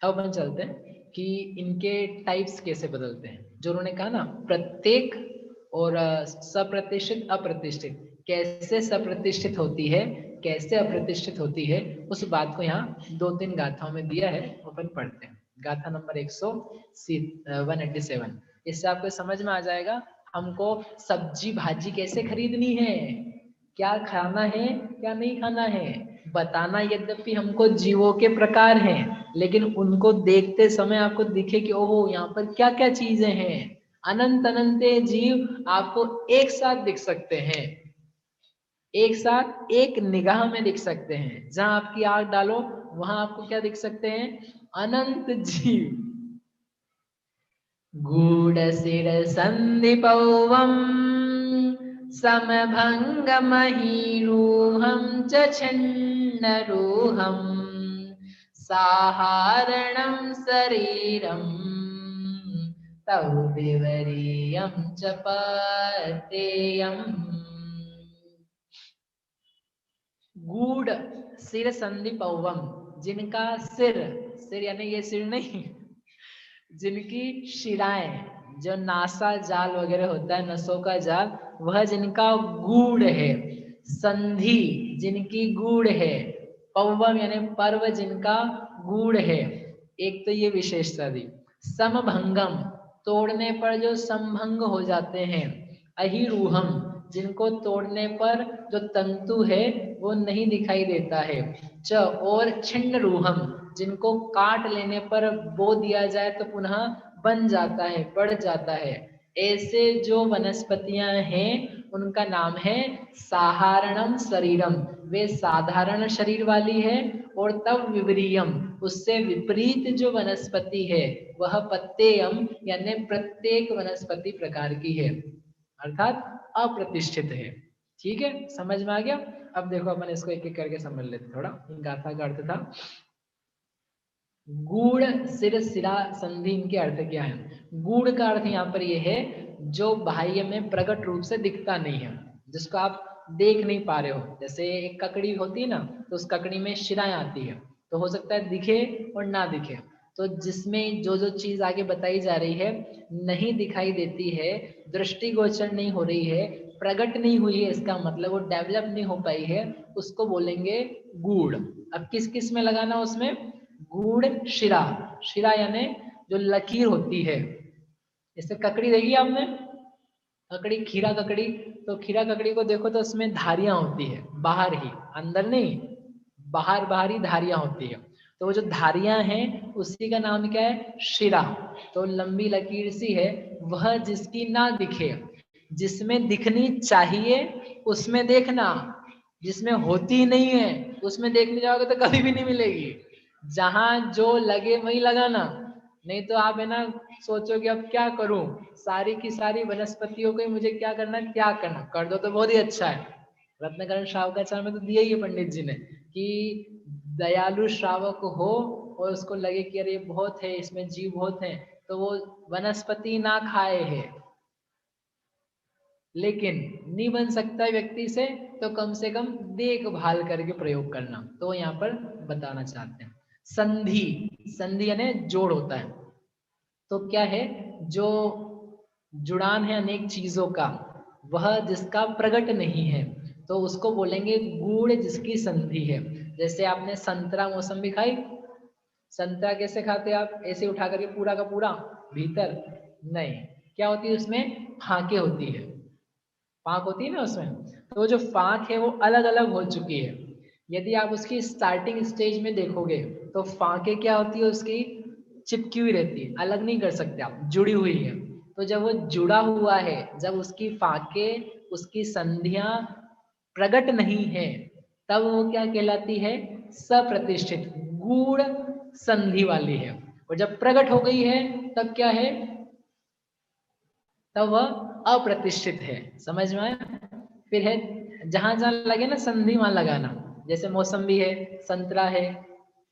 अब अपन चलते हैं कि इनके टाइप्स कैसे बदलते हैं। जो उन्होंने कहा ना प्रत्येक और सप्रतिष्ठित अप्रतिष्ठित, कैसे सप्रतिष्ठित होती है कैसे अप्रतिष्ठित होती है, उस बात को यहाँ 2-3 गाथाओं में दिया है, अपन पढ़ते हैं। गाथा नंबर 187। इससे आपको समझ में आ जाएगा हमको सब्जी भाजी कैसे खरीदनी है, क्या खाना है क्या नहीं खाना है। बताना यद्यपि हमको जीवों के प्रकार हैं, लेकिन उनको देखते समय आपको दिखे कि ओहो यहाँ पर क्या क्या चीजें हैं। अनंत अनंत जीव आपको एक साथ दिख सकते हैं, एक साथ एक निगाह में दिख सकते हैं। जहां आपकी आंख डालो वहां आपको क्या दिख सकते हैं, अनंत जीव। गूढ़शिर संधिपौवम् समभङ्गमहीरूहं च छिन्नरूहम् साहारणं शरीरं तौ विवरीयं च पतेयम्। गूढ़ सिर संधिपौवम, जिनका सिर, सिर यानी ये सिर नहीं, जिनकी शिराएं, जो नासा जाल वगैरह होता है, नसों का जाल, वह जिनका गूढ़ है। संधि जिनकी गूढ़ है। पौवम यानी पर्व जिनका गूढ़ है। एक तो ये विशेषता दी। समभंगम, तोड़ने पर जो संभंग हो जाते हैं। अहिरूहम, जिनको तोड़ने पर जो तंतु है वो नहीं दिखाई देता है। च और छिन्न रूहम, जिनको काट लेने पर बो दिया जाए तो पुनः बन जाता है, बढ़ जाता है। ऐसे जो वनस्पतियां हैं उनका नाम है साधारणम शरीरम, वे साधारण शरीर वाली है। और तब विवरीयम, उससे विपरीत जो वनस्पति है वह पत्तेयम यानी प्रत्येक वनस्पति प्रकार की है, अर्थात अप्रतिष्ठित है। ठीक है, समझ में आ गया। अब देखो अपन इसको एक एक करके समझ लेते थोड़ा। गाथा का अर्थ था गूढ़ सिर सिरा संधि, इनके अर्थ क्या है। गूढ़ का अर्थ यहाँ पर यह है जो बाह्य में प्रकट रूप से दिखता नहीं है, जिसको आप देख नहीं पा रहे हो। जैसे एक ककड़ी होती है ना, तो उस ककड़ी में शिराएं आती है, तो हो सकता है दिखे और ना दिखे। तो जिसमें जो जो चीज आगे बताई जा रही है नहीं दिखाई देती है, दृष्टिगोचर नहीं हो रही है, प्रकट नहीं हुई है, इसका मतलब वो डेवलप नहीं हो पाई है, उसको बोलेंगे गूढ़। अब किस किस में लगाना उसमें, गूढ़ शिरा, शिरा यानी जो लकीर होती है। जैसे ककड़ी देखी आपने, ककड़ी, खीरा ककड़ी, तो खीरा ककड़ी को देखो तो उसमें धारियां होती है, बाहर ही, अंदर नहीं, बाहर बाहर ही धारियां होती है। तो वो जो धारियां हैं उसी का नाम क्या है, शिरा। तो लंबी लकीर सी है, वह जिसकी ना दिखे, जिसमें दिखनी चाहिए उसमें देखना, जिसमें होती ही नहीं है उसमें देखने जाओगे तो कभी भी नहीं मिलेगी। जहां जो लगे वही लगाना, नहीं तो आप है ना सोचोगे अब क्या करूं, सारी की सारी वनस्पतियों को ही मुझे क्या करना है, त्याग करना, कर दो तो बहुत ही अच्छा है। रत्नकरण श्रावकाचार्य में तो दिया ही है पंडित जी ने कि दयालु श्रावक हो और उसको लगे कि अरे बहुत है इसमें जीव बहुत है, तो वो वनस्पति ना खाए है, लेकिन नहीं बन सकता व्यक्ति से तो कम से कम देखभाल करके प्रयोग करना, तो यहाँ पर बताना चाहते हैं। संधि, संधि यानी जोड़ होता है। तो क्या है, जो जुड़ान है अनेक चीजों का, वह जिसका प्रकट नहीं है, तो उसको बोलेंगे गूढ़ जिसकी संधि है। जैसे आपने संतरा मौसम्बी खाई, संतरा कैसे खाते हैं आप, ऐसे उठा करके पूरा का पूरा, भीतर नहीं, क्या होती है उसमें, फांके होती है, फांक होती है ना उसमें। तो जो फांक है वो अलग अलग हो चुकी है। यदि आप उसकी स्टार्टिंग स्टेज में देखोगे तो फांके क्या होती है उसकी, चिपकी हुई रहती है, अलग नहीं कर सकते आप, जुड़ी हुई है। तो जब वो जुड़ा हुआ है, जब उसकी फांके, उसकी संधियां प्रकट नहीं है, तब वो क्या कहलाती है, सप्रतिष्ठित, गूढ़ संधि वाली है। और जब प्रकट हो गई है तब क्या है, तब वह अप्रतिष्ठित है। समझ में आया। फिर है जहां जहां लगे ना संधि वहां लगाना। जैसे मौसम्बी है, संतरा है,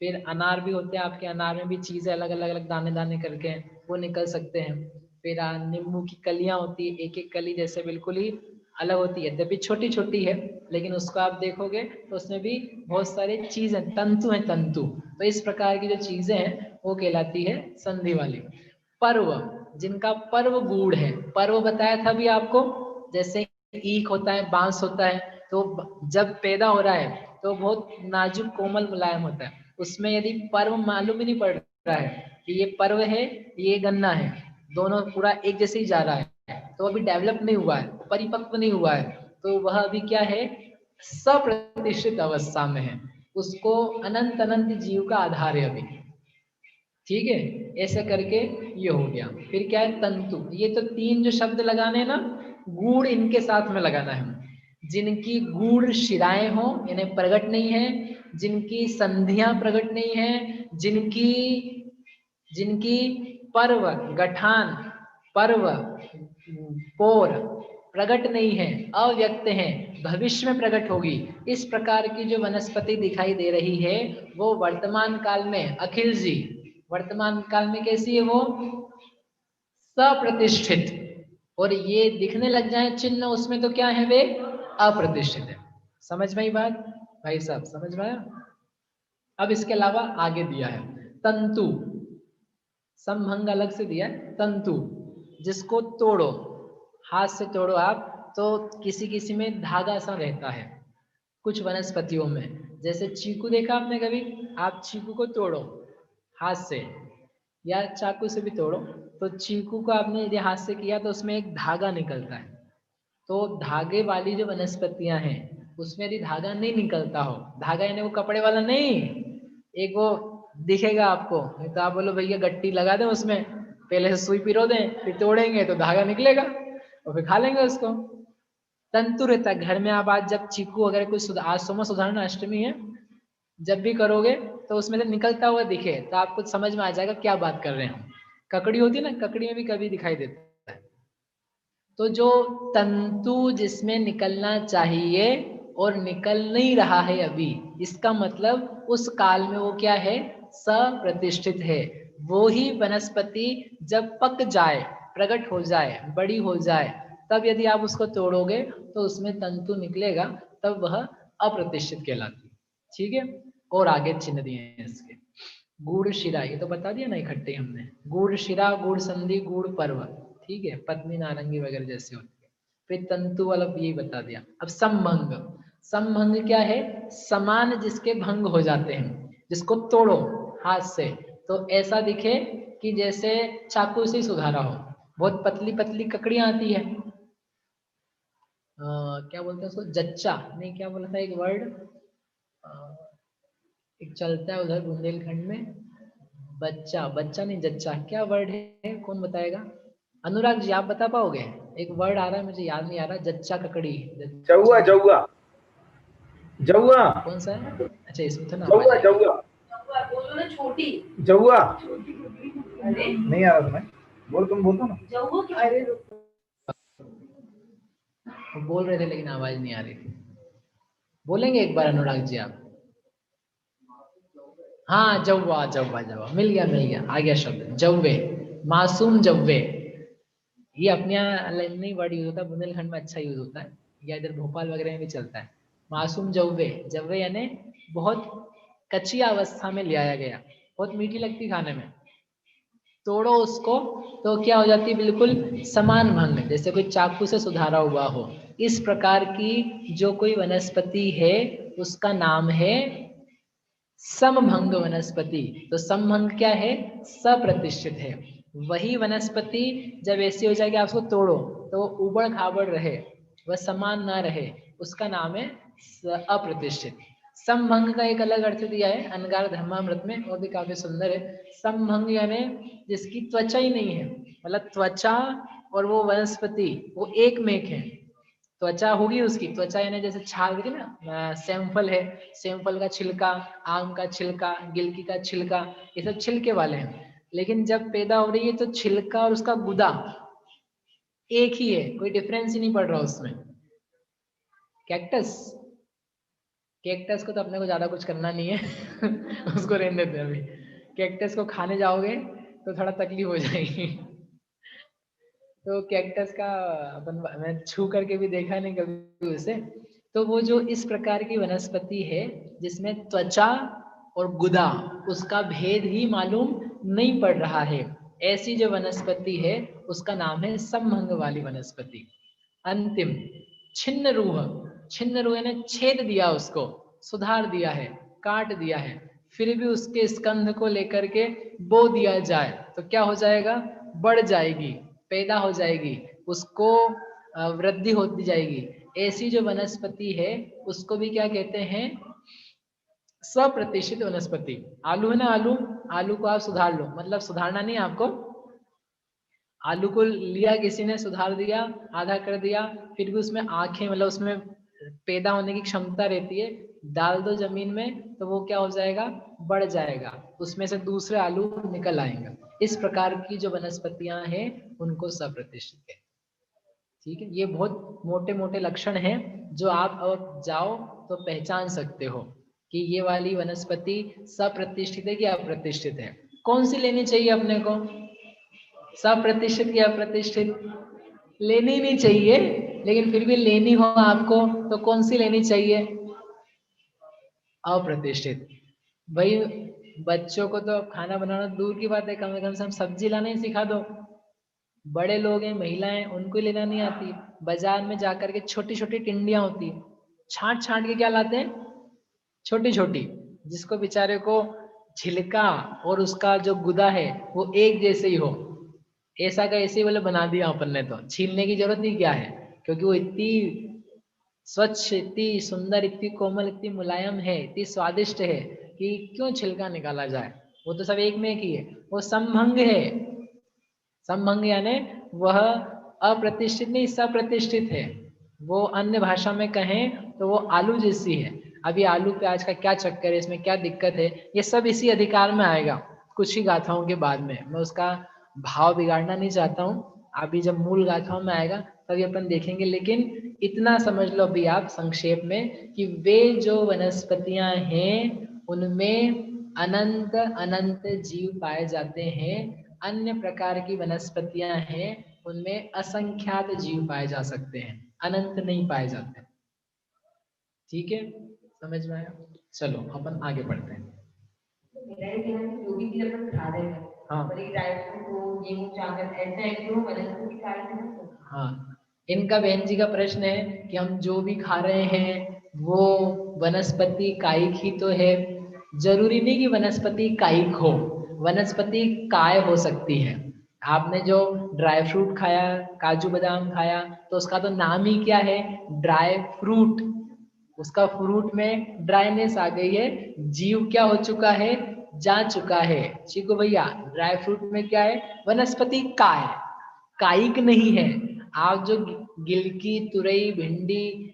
फिर अनार भी होते हैं आपके, अनार में भी चीजें अलग अलग अलग दाने दाने करके वो निकल सकते हैं। फिर नींबू की कलियां होती है, एक एक कली जैसे बिल्कुल ही अलग होती है, यद्यपि छोटी छोटी है, लेकिन उसको आप देखोगे तो उसमें भी बहुत सारी चीजें, तंतु हैं तंतु। तो इस प्रकार की जो चीजें हैं वो कहलाती है संधि वाली। पर्व, जिनका पर्व गूढ़ है, पर्व बताया था अभी आपको, जैसे ईख होता है, बांस होता है, तो जब पैदा हो रहा है तो बहुत नाजुक कोमल मुलायम होता है, उसमें यदि पर्व मालूम ही नहीं पड़ रहा है कि ये पर्व है ये गन्ना है, दोनों पूरा एक जैसे ही जा रहा है, तो अभी डेवलप नहीं हुआ है, परिपक्व नहीं हुआ है, तो वह अभी क्या है, सप्रतिष्ठित अवस्था में है, उसको अनंत अनंत जीव का आधार है अभी। ठीक है, ऐसे करके ये हो गया। फिर क्या है, तंतु, ये तो तीन जो शब्द लगाने हैं ना, गूढ़ इनके साथ में लगाना है, जिनकी गूढ़ शिराएं हो, यानी प्रकट नहीं है, जिनकी संधियां प्रकट नहीं है, जिनकी जिनकी पर्व गठान, पर्व पोर प्रकट नहीं है, अव्यक्त है, भविष्य में प्रकट होगी, इस प्रकार की जो वनस्पति दिखाई दे रही है वो वर्तमान काल में, अखिल जी वर्तमान काल में कैसी है, वो सप्रतिष्ठित, और ये दिखने लग जाए चिन्ह उसमें तो क्या है, वे अप्रतिष्ठित है। समझ में आई बात भाई साहब, समझ में आया? अब इसके अलावा आगे दिया है तंतु, समभंग अलग से दिया है, तंतु जिसको तोड़ो, हाथ से तोड़ो आप, तो किसी किसी में धागा सा रहता है, कुछ वनस्पतियों में, जैसे चीकू देखा आपने कभी, आप चीकू को तोड़ो हाथ से या चाकू से भी तोड़ो, तो चीकू को आपने यदि हाथ से किया तो उसमें एक धागा निकलता है, तो धागे वाली जो वनस्पतियां हैं उसमें यदि धागा नहीं निकलता हो, धागा यानी वो कपड़े वाला नहीं, एक वो दिखेगा आपको, नहीं तो आप बोलो भैया गट्टी लगा दें उसमें, पहले से सुई पिरो दें, फिर तोड़ेंगे तो धागा निकलेगा और फिर खा लेंगे उसको। तंतु रहता है घर में, आप आज जब चीकू अगर कोई आज सोमा सुधारण अष्टमी है, जब भी करोगे तो उसमें से निकलता हुआ दिखे तो आपको समझ में आ जाएगा क्या बात कर रहे हैं हम। ककड़ी होती है ना, ककड़ी में भी कभी दिखाई देता है, तो जो तंतु जिसमें निकलना चाहिए और निकल नहीं रहा है अभी, इसका मतलब उस काल में वो क्या है, सप्रतिष्ठित है। वो ही वनस्पति जब पक जाए, प्रकट हो जाए, बड़ी हो जाए, तब यदि आप उसको तोड़ोगे तो उसमें तंतु निकलेगा, तब वह अप्रतिष्ठित कहलाती है। ठीक है, और आगे चिन्ह दिए हैं इसके, गूढ़ शिरा, ये तो बता दिया ना इकट्ठे हमने, गूढ़ शिरा, गूढ़ संधि, गूढ़ पर्व, ठीक है, पत्नी नारंगी वगैरह जैसे होती है। फिर तंतु वाला यही बता दिया। अब समभंग, समभंग क्या है, समान जिसके भंग हो जाते हैं, जिसको तोड़ो हाथ से तो ऐसा दिखे कि जैसे चाकू से सुधारा हो, बहुत पतली पतली ककड़ियां आती है, क्या बोलते हैं उसको, जच्चा नहीं, क्या बोला था एक वर्ड, एक चलता है उधर बुंदेलखंड में, बच्चा, बच्चा नहीं जच्चा, क्या वर्ड है, कौन बताएगा? अनुराग जी आप बता पाओगे? एक वर्ड आ रहा है मुझे याद नहीं आ रहा, जच्चा ककड़ी, जौआ, जौआ, जौआ, कौन सा है? अच्छा इसमें तो ना आवाज जौआ, आएगी। जौआ, बोलो ना, छोटी जौआ, अरे नहीं आ रहा तुम्हें, बोल, तुम बोलो ना जौआ, अरे वो बोल रहे थे लेकिन आवाज नहीं आ रही थी, बोलेंगे एक बार अनुराग जी आप? हाँ जौवा, जौवा, जौवा, मिल गया आ गया शब्द, जौवे, मासूम जौवे, ये अपने यहाँ नहीं वर्ड यूज होता, बुंदेलखंड में अच्छा यूज होता है, या इधर भोपाल वगैरह में भी चलता है। मासूम जौवे, जौवे यानी बहुत कच्ची अवस्था में ले आया गया, बहुत मीठी लगती खाने में, तोड़ो उसको तो क्या हो जाती है, बिल्कुल समान भंग, जैसे कोई चाकू से सुधारा हुआ हो। इस प्रकार की जो कोई वनस्पति है उसका नाम है समभंग वनस्पति। तो समभंग क्या है, सप्रतिष्ठित है। वही वनस्पति जब ऐसी हो जाएगी आप उसको तोड़ो तो वो उबड़ खाबड़ रहे, वह समान ना रहे, उसका नाम है अप्रतिष्ठित। समभंग का एक अलग अर्थ दिया है अनगार धर्मामृत में, वो भी काफी सुंदर है। समभंग यानी जिसकी त्वचा ही नहीं है, मतलब त्वचा और वो वनस्पति वो एक में एक है, त्वचा होगी उसकी, त्वचा यानी जैसे छाल देखिए ना, सेमफल है, सेमफल का छिलका, आम का छिलका, गिलकी का छिलका, ये सब छिलके वाले हैं, लेकिन जब पैदा हो रही है तो छिलका और उसका गुदा एक ही है, कोई डिफरेंस ही नहीं पड़ रहा उसमें। कैक्टस, कैक्टस को तो अपने को ज्यादा कुछ करना नहीं है उसको रहने देते हैं अभी, कैक्टस को खाने जाओगे तो थोड़ा तकलीफ हो जाएगी तो कैक्टस का मैं छू करके भी देखा नहीं कभी उसे। तो वो जो इस प्रकार की वनस्पति है जिसमें त्वचा और गुदा उसका भेद ही मालूम नहीं पड़ रहा है, ऐसी जो वनस्पति है उसका नाम है समभंग वाली वनस्पति। अंतिम छिन्न रूह ने छेद दिया, उसको सुधार दिया है, काट दिया है, फिर भी उसके स्कंध को लेकर के बो दिया जाए तो क्या हो जाएगा? बढ़ जाएगी, पैदा हो जाएगी, उसको वृद्धि होती जाएगी। ऐसी जो वनस्पति है उसको भी क्या कहते हैं? स्वप्रतिष्ठित वनस्पति। आलू है ना, आलू को आप सुधार लो, मतलब सुधारना नहीं आपको, आलू को लिया किसी ने, सुधार दिया, आधा कर दिया, फिर भी उसमें आंखें, मतलब उसमें पैदा होने की क्षमता रहती है, डाल दो जमीन में तो वो क्या हो जाएगा? बढ़ जाएगा, उसमें से दूसरे आलू निकल आएंगे। इस प्रकार की जो वनस्पतियां हैं उनको स्वप्रतिष्ठित है। ठीक है, ये बहुत मोटे मोटे लक्षण हैं जो आप अब जाओ तो पहचान सकते हो कि ये वाली वनस्पति स्वप्रतिष्ठित है कि अप्रतिष्ठित है। कौन सी लेनी चाहिए अपने को? स्वप्रतिष्ठित या अप्रतिष्ठित? लेनी ही नहीं चाहिए, लेकिन फिर भी लेनी हो आपको तो कौन सी लेनी चाहिए? अप्रतिष्ठित। भाई बच्चों को तो खाना बनाना दूर की बात है, कम से कम सब्जी लाना ही सिखा दो। बड़े लोग हैं, महिलाएं, उनको लेना नहीं आती। बाजार में जाकर के छोटी छोटी टिंडियां होती है, छांट छांट के क्या लाते हैं? छोटी छोटी, जिसको बेचारे को छिलका और उसका जो गुदा है वो एक जैसे ही हो, ऐसा का ऐसे ही बोले बना दिया अपन ने, तो छीलने की जरूरत ही क्या है, क्योंकि वो इतनी स्वच्छ, इतनी सुंदर, इतनी कोमल, इतनी मुलायम है, इतनी स्वादिष्ट है कि क्यों छिलका निकाला जाए। वो तो सब एक में एक ही है, वो समभंग है। समभंग यानी वह अप्रतिष्ठित नहीं, सप्रतिष्ठित है। वो अन्य भाषा में कहें तो वो आलू जैसी है। अभी आलू प्याज का क्या चक्कर है, इसमें क्या दिक्कत है, ये सब इसी अधिकार में आएगा कुछ ही गाथाओं के बाद में। मैं उसका भाव बिगाड़ना नहीं चाहता हूँ, अभी जब मूल गाथाओं में आएगा तभी अपन देखेंगे। लेकिन इतना समझ लो अभी आप संक्षेप में कि वे जो वनस्पतियां हैं उनमें अनंत अनंत जीव पाए जाते हैं। अन्य प्रकार की वनस्पतियां हैं उनमें असंख्यात जीव पाए जा सकते हैं, अनंत नहीं पाए जाते। ठीक है, समझ में आया? चलो अपन आगे बढ़ते हैं। मेरा ये कहना है कि जो भी चीज अपन खा रहे हैं, हाँ, ड्राई फ्रूट हो, गेहूं, चावल, ऐसा है कि वो वनस्पति कारण है ना। हाँ, इनका बहन जी का प्रश्न है कि हम जो भी खा रहे हैं वो वनस्पति कायिक ही तो है। जरूरी नहीं कि वनस्पति कायिक हो, वनस्पति काय हो सकती है। आपने जो ड्राई फ्रूट खाया, काजू बादाम खाया, तो उसका तो नाम ही क्या है? Dry fruit. उसका फ्रूट में ड्राइनेस आ गई है, जीव क्या हो चुका है? जा चुका है। चीकू भैया, ड्राई फ्रूट में क्या है? वनस्पति काय, कायिक नहीं है। आप जो गिलकी, तुरई, भिंडी,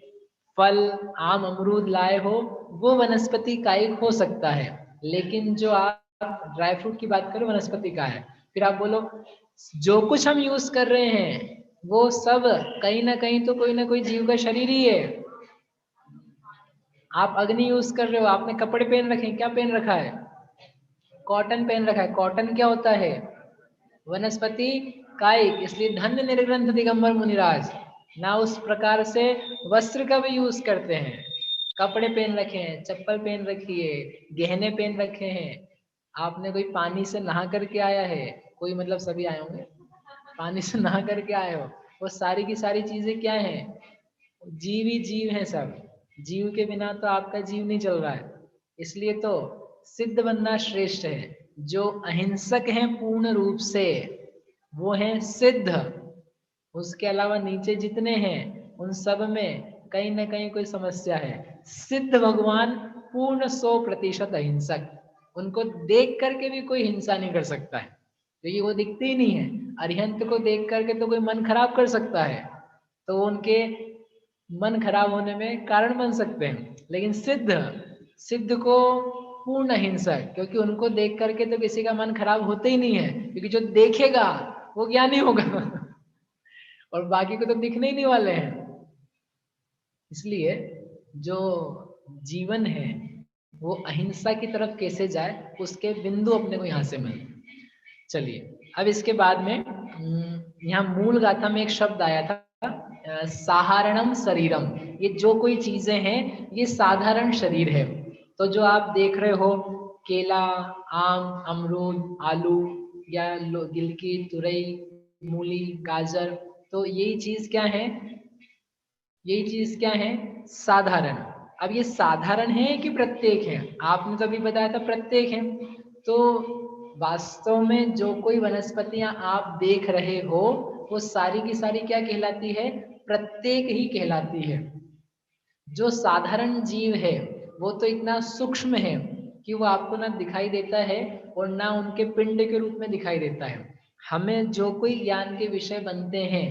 फल, आम, अमरूद लाए हो वो वनस्पति कायिक हो सकता है, लेकिन जो आप ड्राई फ्रूट की बात करो वनस्पति का है। फिर आप बोलो जो कुछ हम यूज कर रहे हैं वो सब कहीं ना कहीं तो कोई ना कोई जीव का शरीर ही है। आप अग्नि यूज कर रहे हो, आपने कपड़े पहन रखे हैं, क्या पहन रखा है? कॉटन पहन रखा है। कॉटन क्या होता है? वनस्पति कायिक। इसलिए धन्य निर्ग्रंथ दिगंबर मुनिराज ना उस प्रकार से वस्त्र का भी यूज करते हैं। कपड़े पहन रखे हैं, चप्पल पहन रखी है, गहने पहन रखे हैं। आपने कोई पानी से नहा करके आया है, कोई मतलब सभी आए होंगे, पानी से नहा करके आए हो, वो सारी की सारी चीजें क्या है? जीव ही जीव है सब। जीव के बिना तो आपका जीव नहीं चल रहा है। इसलिए तो सिद्ध बनना श्रेष्ठ है। जो अहिंसक हैं पूर्ण रूप से वो हैं सिद्ध। उसके अलावा नीचे जितने हैं उन सब में कहीं ना कहीं कोई समस्या है। सिद्ध भगवान पूर्ण 100% अहिंसक, उनको देख करके भी कोई हिंसा नहीं कर सकता है, क्योंकि वो दिखते ही नहीं है। अरिहंत को देख करके तो कोई मन खराब कर सकता है, तो उनके मन खराब होने में कारण बन सकते हैं। लेकिन सिद्ध, सिद्ध को पूर्ण अहिंसक, क्योंकि उनको देख करके तो किसी का मन खराब होते ही नहीं है, क्योंकि जो देखेगा वो ज्ञानी होगा और बाकी को तो दिखने ही नहीं वाले हैं। इसलिए जो जीवन है वो अहिंसा की तरफ कैसे जाए उसके बिंदु अपने को यहाँ से मिले। चलिए अब इसके बाद में यहाँ मूल गाथा में एक शब्द आया था साधारणम शरीरम। ये जो कोई चीजें हैं ये साधारण शरीर है। तो जो आप देख रहे हो केला, आम, अमरूद, आलू या गिलकी, तुरई, मूली, गाजर, तो यही चीज क्या है, यही चीज क्या है, साधारण। अब ये साधारण है कि प्रत्येक है? आपने तो अभी बताया था प्रत्येक है। तो वास्तव में जो कोई वनस्पतियां आप देख रहे हो वो सारी की सारी क्या कहलाती है, प्रत्येक ही कहलाती है। जो साधारण जीव है वो तो इतना सूक्ष्म है कि वो आपको ना दिखाई देता है और ना उनके पिंड के रूप में दिखाई देता है। हमें जो कोई ज्ञान के विषय बनते हैं,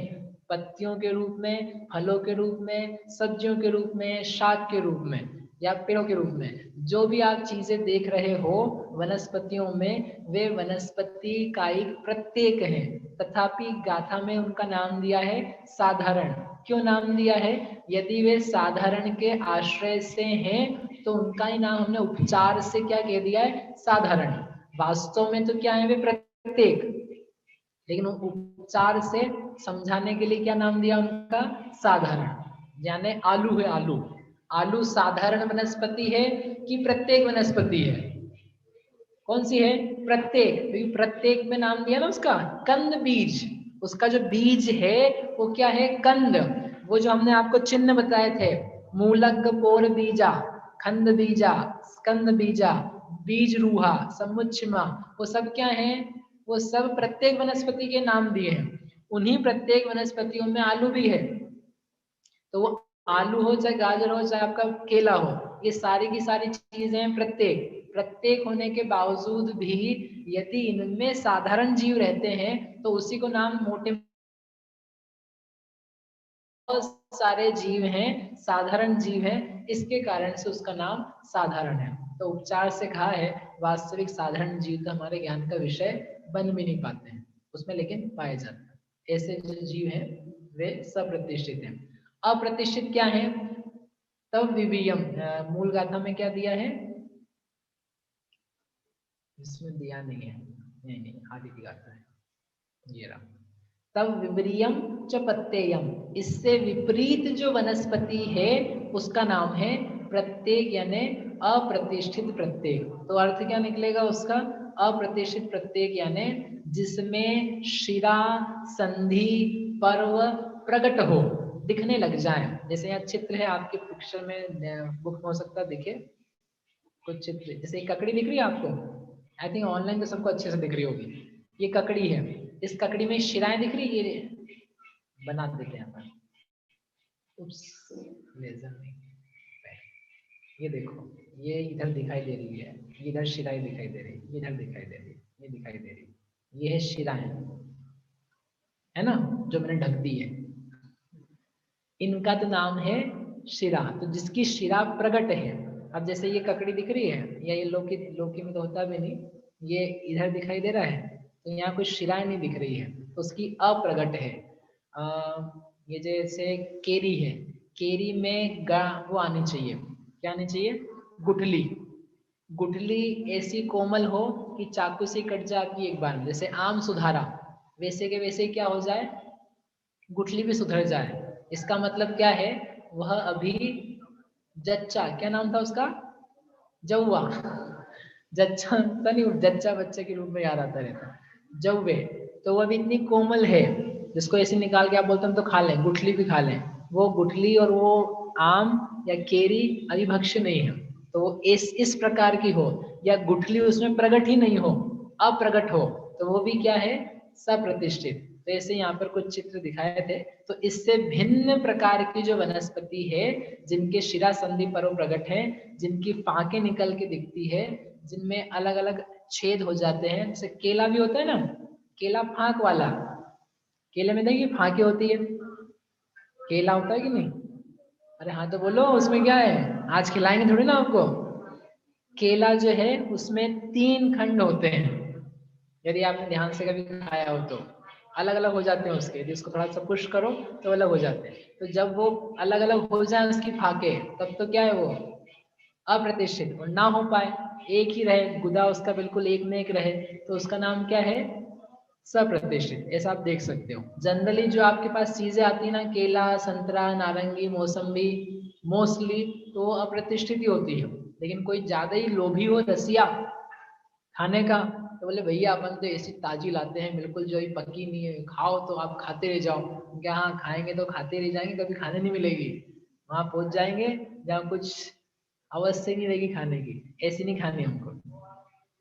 पत्तियों के रूप में, फलों के रूप में, सब्जियों के रूप में, शाक के रूप में या पेड़ों के रूप में, जो भी आप चीजें देख रहे हो वनस्पतियों में, वे वनस्पति कायिक प्रत्येक हैं। तथापि गाथा में उनका नाम दिया है साधारण। क्यों नाम दिया है? यदि वे साधारण के आश्रय से हैं तो उनका ही नाम हमने उपचार से क्या कह दिया है, साधारण। वास्तव में तो क्या है, वे प्रत्येक, लेकिन उपचार से समझाने के लिए क्या नाम दिया उनका, साधारण। यानी आलू है, आलू, आलू साधारण वनस्पति है कि प्रत्येक वनस्पति है? कौन सी है, प्रत्येक। क्योंकि प्रत्येक में नाम दिया ना उसका, कंद बीज। उसका जो बीज है वो क्या है, कंद। वो जो हमने आपको चिन्ह बताए थे, मूलक पोर बीजा, खंड बीजा, स्कंद बीजा, बीज रूहा, समुच्छिमा, वो सब क्या है, वो सब प्रत्येक वनस्पति के नाम दिए हैं। उन्हीं प्रत्येक वनस्पतियों में आलू भी है। तो वो आलू हो चाहे गाजर हो चाहे आपका केला हो, ये सारी की सारी चीजें प्रत्येक प्रत्येक होने के बावजूद भी यदि इनमें साधारण जीव रहते हैं तो उसी को नाम मोटे, बहुत सारे जीव हैं साधारण जीव हैं, इसके कारण से उसका नाम साधारण है। तो उपचार से कहा है वास्तविक साधारण जीव तो हमारे ज्ञान का विषय बन भी नहीं पाते हैं उसमें, लेकिन पाए जाते हैं। ऐसे जो जीव हैं वे सप्रतिष्ठित हैं। अप्रतिष्ठित क्या है, तब विवियम। मूल गाथा में क्या दिया है, इसमें दिया नहीं है, नहीं आदि की गाथा है, ये रहा। तब विपरीयम च पत्तेयम, इससे विपरीत जो वनस्पति है उसका नाम है प्रत्येक, यानी अप्रतिष्ठित प्रत्येक। तो अर्थ क्या निकलेगा उसका, अप्रतिष्ठित प्रत्येक यानी जिसमें शिरा, संधि, पर्व प्रकट हो, दिखने लग जाए। जैसे यहाँ चित्र है आपके पिक्चर में, बुक में हो सकता है दिखे कुछ चित्र, जैसे एक ककड़ी दिख रही है आपको, आई थिंक ऑनलाइन तो सबको अच्छे से दिख रही होगी। ये ककड़ी है, इस ककड़ी में शिराएं दिख रही, ये बना देते हैं अपन, लेजर नहीं, ये देखो, ये इधर दिखाई दे रही है, इधर शिराएं दिखाई दे रही, इधर दिखाई दे रही, ये दिखाई दे रही, ये है शिराएं, है ना, जो मैंने ढक दी है। इनका तो नाम है शिरा। तो जिसकी शिरा प्रकट है, अब जैसे ये ककड़ी दिख रही है, या ये लौकी, लौकी में तो होता भी नहीं, ये इधर दिखाई दे रहा है, तो यहाँ कोई शिराएं नहीं दिख रही है, तो उसकी अप्रगट है। ये जैसे केरी है, केरी में वो आनी चाहिए, क्या आनी चाहिए, गुठली। गुठली ऐसी कोमल हो कि चाकू से कट जाए आपकी एक बार में। जैसे आम सुधारा, वैसे के वैसे क्या हो जाए, गुठली भी सुधर जाए। इसका मतलब क्या है, वह अभी जच्चा, क्या नाम था उसका, जौवा, जच्चा तो नहीं, जच्चा बच्चे के रूप में याद आता रहता, जौवे। तो वह अभी इतनी कोमल है जिसको ऐसे निकाल के आप बोलते हैं तो खा लें, गुठली भी खा लें। वो गुठली और वो आम या केरी अभी भक्ष्य नहीं है। तो वो इस प्रकार की हो, या गुठली उसमें प्रकट ही नहीं हो, अप्रगट हो, तो वो भी क्या है, सप्रतिष्ठित। तो ऐसे यहाँ पर कुछ चित्र दिखाए थे। तो इससे भिन्न प्रकार की जो वनस्पति है, जिनके शिरा संधि पर्व प्रकट है, जिनकी फांके निकल के दिखती है, जिनमें अलग अलग छेद हो जाते हैं, जैसे केला भी होता है ना, केला फांक वाला, केले में देखिए फांके होती है, केला होता है कि नहीं, अरे हाँ तो बोलो उसमें क्या है, आज खिलाएंगे थोड़ी ना आपको। केला जो है उसमें 3 खंड होते हैं, यदि आपने ध्यान से कभी खाया हो तो अलग अलग हो जाते हैं उसके, यदि उसको थोड़ा सा पुश करो तो अलग हो जाते हैं। तो जब वो अलग अलग हो जाए उसकी फाके, तब तो क्या है, वो अप्रतिष्ठित। और ना हो पाए, एक ही रहे, गुदा उसका बिल्कुल एक में एक रहे, तो उसका नाम क्या है, सप्रतिष्ठित, ऐसा आप देख सकते हो। जनरली जो आपके पास चीजें आती है ना, केला, संतरा, नारंगी, मौसम्बी, मोस्टली तो अप्रतिष्ठित ही होती है। लेकिन कोई ज्यादा ही लोभी हो रसिया खाने का, तो बोले भैया अपन तो ऐसी ताजी लाते हैं, बिल्कुल जो ही पकी नहीं है, खाओ तो आप खाते रह जाओ। क्या हाँ, खाएंगे तो खाते रह जाएंगे, कभी खाने नहीं मिलेगी। वहां पहुंच जाएंगे जहाँ कुछ अवश्य नहीं रहेगी खाने की, ऐसी नहीं खानी हमको।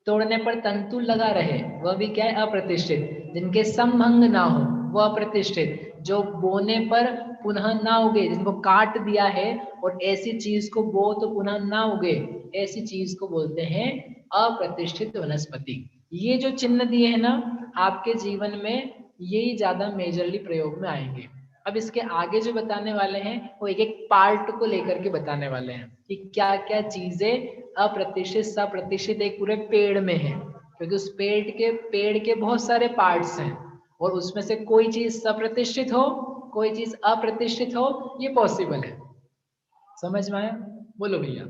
तोड़ने पर तंतु लगा रहे, वह भी क्या है, अप्रतिष्ठित। जिनके संभंग ना हो वह अप्रतिष्ठित। जो बोने पर पुनः ना उगे, जिनको काट दिया है और ऐसी चीज को बो तो पुनः ना उगे, ऐसी चीज को बोलते हैं अप्रतिष्ठित वनस्पति। ये जो चिन्ह दिए हैं ना आपके जीवन में, यही ज्यादा मेजरली प्रयोग में आएंगे। अब इसके आगे जो बताने वाले हैं वो एक एक पार्ट को लेकर के बताने वाले हैं कि क्या क्या चीजें अप्रतिष्ठित सप्रतिष्ठित एक पूरे पेड़ में है, क्योंकि उस पेड़ के बहुत सारे पार्ट्स हैं और उसमें से कोई चीज सप्रतिष्ठित हो, कोई चीज अप्रतिष्ठित हो, ये पॉसिबल है। समझ में आया? बोलो भैया।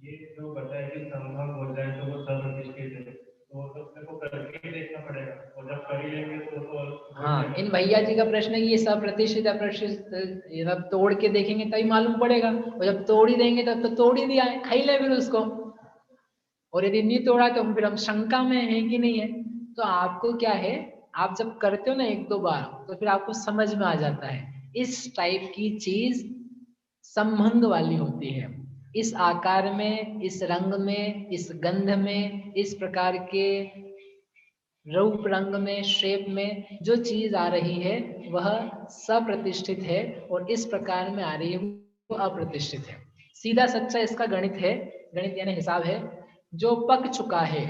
ये जो बताया कि संभव हो जाए तो वो सप्रतिष्ठित है, तो अपने को करके ही देखना पड़ेगा, और जब कर ही लेंगे तो हाँ, इन भैया जी का प्रश्न है कि ये सप्रतिष्ठित अप्रतिष्ठित, ये सब तोड़ के देखेंगे तभी मालूम पड़ेगा, और जब तोड़ ही देंगे तब तो तोड़ ही दिया है, खाई ले फिर उसको। और यदि नहीं तोड़ा तो फिर हम शंका में है कि नहीं है। तो आपको क्या है, आप जब करते हो ना एक दो बार, तो फिर आपको समझ में आ जाता है इस टाइप की चीज संभंग वाली होती है। इस आकार में, इस रंग में, इस गंध में, इस प्रकार के रूप रंग में, शेप में जो चीज आ रही है वह सप्रतिष्ठित है, और इस प्रकार में आ रही है वो अप्रतिष्ठित है। सीधा सच्चा इसका गणित है, गणित यानी हिसाब है। जो पक चुका है,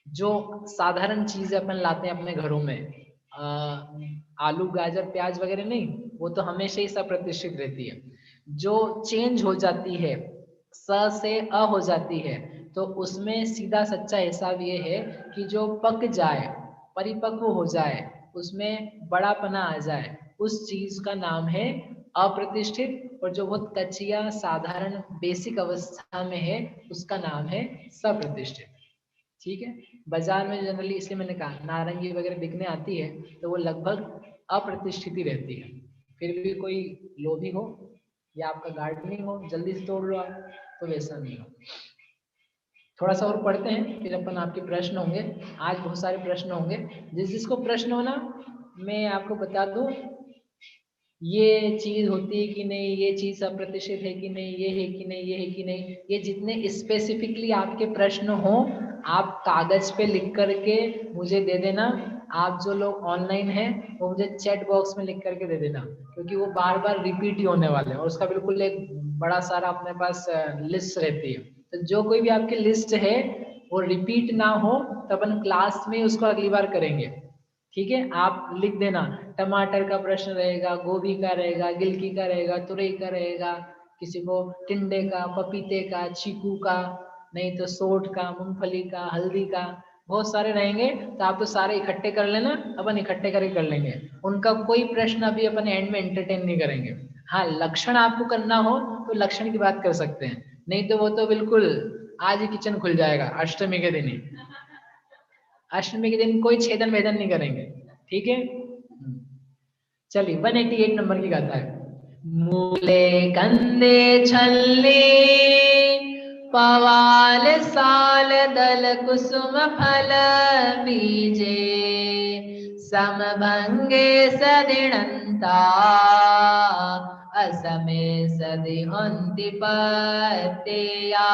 जो साधारण चीजें अपन लाते हैं अपने घरों में, आलू, गाजर, प्याज वगैरह नहीं, वो तो हमेशा ही सप्रतिष्ठित रहती है। जो चेंज हो जाती है, स से अ हो जाती है, तो उसमें सीधा सच्चा हिसाब ये है कि जो पक जाए, परिपक्व हो जाए, उसमें बड़ापना आ जाए, उस चीज का नाम है अप्रतिष्ठित। और जो बहुत कच्चिया साधारण बेसिक अवस्था में है, उसका नाम है सप्रतिष्ठित। ठीक है। बाजार में जनरली, इसलिए मैंने कहा नारंगी वगैरह बिकने आती है तो वो लगभग अप्रतिष्ठित ही रहती है। फिर भी कोई लोभी हो या आपका गार्डनिंग हो, जल्दी से तोड़ लो आप, तो वैसा नहीं हो। थोड़ा सा और पढ़ते हैं, फिर अपन आपके प्रश्न होंगे, आज बहुत सारे प्रश्न होंगे। जिसको प्रश्न हो ना, मैं आपको बता दूं ये चीज होती है कि नहीं, ये चीज अप्रतिष्ठित है कि नहीं, ये है कि नहीं, ये है कि नहीं, ये जितने स्पेसिफिकली आपके प्रश्न हो आप कागज पे लिख करके मुझे दे देना। आप जो लोग ऑनलाइन हैं वो मुझे चैट बॉक्स में लिख करके दे देना, क्योंकि वो बार बार रिपीट ही होने वाले हैं और उसका बिल्कुल एक बड़ा सारा अपने पास लिस्ट रहती है। तो जो कोई भी आपकी लिस्ट है वो रिपीट ना हो तो अपन क्लास में उसको अगली बार करेंगे। ठीक है, आप लिख देना। टमाटर का प्रश्न रहेगा, गोभी का रहेगा, गिलकी का रहेगा, तुरई का रहेगा, किसी को टिंडे का, पपीते का, चीकू का, नहीं तो सोठ का, मूंगफली का, हल्दी का, बहुत सारे रहेंगे। तो आप तो सारे इकट्ठे कर लेना, अपन इकट्ठे करके कर लेंगे। उनका कोई प्रश्न अभी अपन एंड में एंटरटेन नहीं करेंगे। हाँ, लक्षण आपको करना हो तो लक्षण की बात कर सकते हैं, नहीं तो वो तो बिल्कुल आज ही किचन खुल जाएगा अष्टमी के दिन ही। अष्टमी के दिन कोई छेदन वेदन नहीं करेंगे। ठीक है, चलिए 188 नंबर की गाथा है। मूले कंदे छल्ले पवाल साल दल कुसुम फल बीजे समभंगे सदिणंता असमे सदि अंति पत्तेया।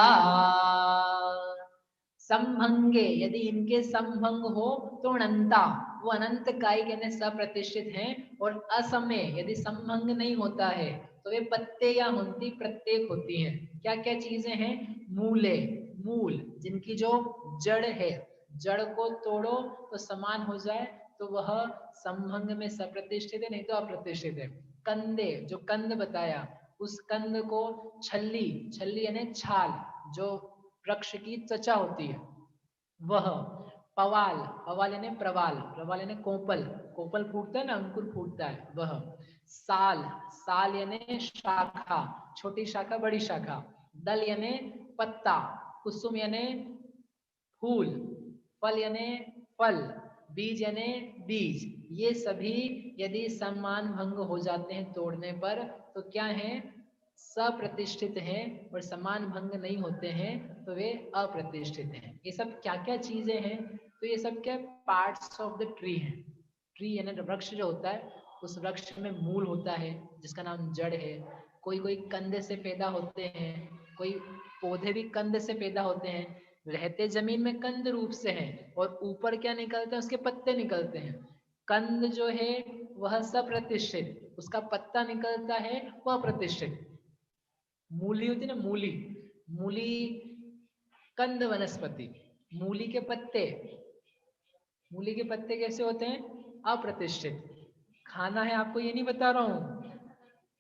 संभंगे, यदि इनके संभंग हो तो अनंता, वो अनंत कायिक यानी सप्रतिष्ठित हैं। और असमय, यदि संभंग नहीं होता है तो वे पत्ते या होती प्रत्येक होती हैं। क्या क्या चीजें हैं? मूले, मूल, जिनकी जो जड़ है, जड़ को तोड़ो तो समान हो जाए तो वह संभंग में सप्रतिष्ठित है, नहीं तो अप्रतिष्ठित है। कंदे, जो कंद बताया, उस कंद को छल्ली, छल्ली यानी छाल, जो वृक्ष की त्वचा होती है वह। पवाल, पवाल यानी प्रवाल, प्रवाल यानी कोपल, कोपल फूटता है ना, अंकुर फूटता है वह। साल, साल यानी शाखा, छोटी शाखा बड़ी शाखा। दल यानी पत्ता, कुसुम यानी फूल, फल यानी फल, बीज यानी बीज, ये सभी यदि सम्मान भंग हो जाते हैं तोड़ने पर तो क्या है, सप्रतिष्ठित हैं, और सम्मान भंग नहीं होते हैं तो वे अप्रतिष्ठित हैं। ये सब क्या क्या चीजें हैं, तो ये सब क्या पार्ट्स ऑफ द ट्री हैं। ट्री यानी वृक्ष जो होता है, उस वृक्ष में मूल होता है जिसका नाम जड़ है। कोई कोई कंद से पैदा होते हैं, कोई पौधे भी कंद से पैदा होते हैं, रहते जमीन में कंद रूप से हैं, और ऊपर क्या निकलते हैं, उसके पत्ते निकलते हैं। कंद जो है वह सप्रतिष्ठित, उसका पत्ता निकलता है वह प्रतिष्ठित। मूली होती है ना, मूली, मूली कंद वनस्पति, मूली के पत्ते, मूली के पत्ते कैसे होते हैं, अप्रतिष्ठित। खाना है आपको ये नहीं बता रहा हूं,